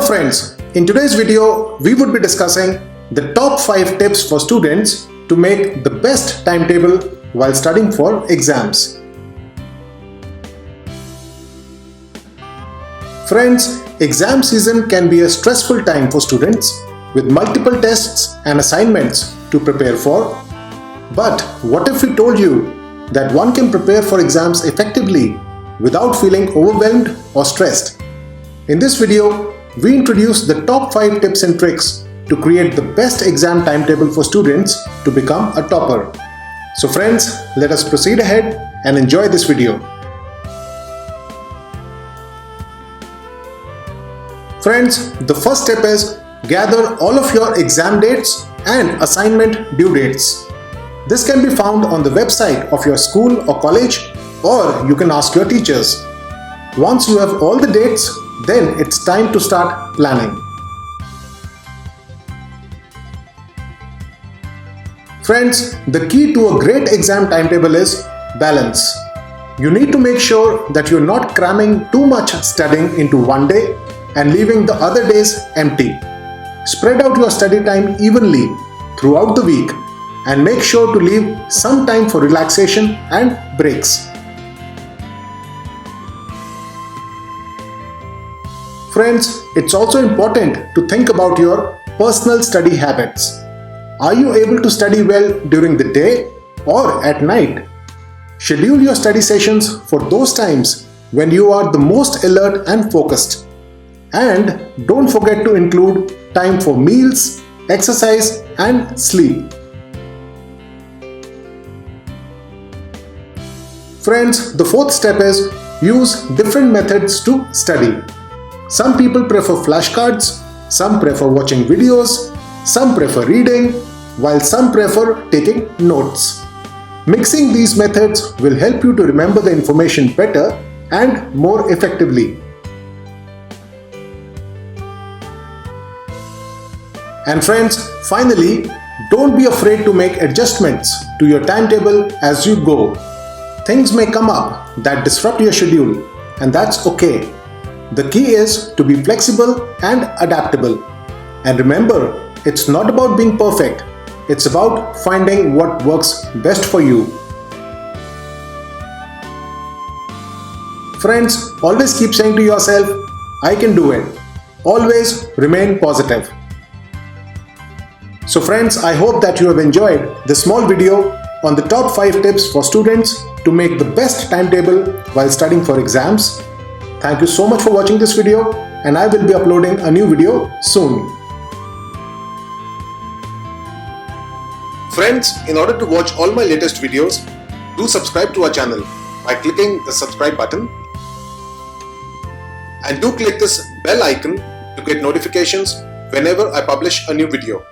friends, in today's video, we would be discussing the top 5 tips for students to make the best timetable while studying for exams. Friends, exam season can be a stressful time for students with multiple tests and assignments to prepare for. But what if we told you that one can prepare for exams effectively without feeling overwhelmed or stressed? In this video, we introduce the top 5 tips and tricks to create the best exam timetable for students to become a topper. So friends, let us proceed ahead and enjoy this video. Friends, the first step is gather all of your exam dates and assignment due dates. This can be found on the website of your school or college, or you can ask your teachers. Once you have all the dates, then it's time to start planning. Friends, the key to a great exam timetable is balance. You need to make sure that you're not cramming too much studying into one day and leaving the other days empty. Spread out your study time evenly throughout the week and make sure to leave some time for relaxation and breaks. Friends, it's also important to think about your personal study habits. Are you able to study well during the day or at night? Schedule your study sessions for those times when you are the most alert and focused. And don't forget to include time for meals, exercise, and sleep. Friends, the fourth step is use different methods to study. Some people prefer flashcards, some prefer watching videos, some prefer reading, while some prefer taking notes. Mixing these methods will help you to remember the information better and more effectively. And friends, finally, don't be afraid to make adjustments to your timetable as you go. Things may come up that disrupt your schedule, and that's okay. The key is to be flexible and adaptable. And remember, it's not about being perfect. It's about finding what works best for you. Friends, always keep saying to yourself, I can do it. Always remain positive. So friends, I hope that you have enjoyed this small video on the top 5 tips for students to make the best timetable while studying for exams. Thank you so much for watching this video, and I will be uploading a new video soon. Friends, in order to watch all my latest videos, do subscribe to our channel by clicking the subscribe button. And do click this bell icon to get notifications whenever I publish a new video.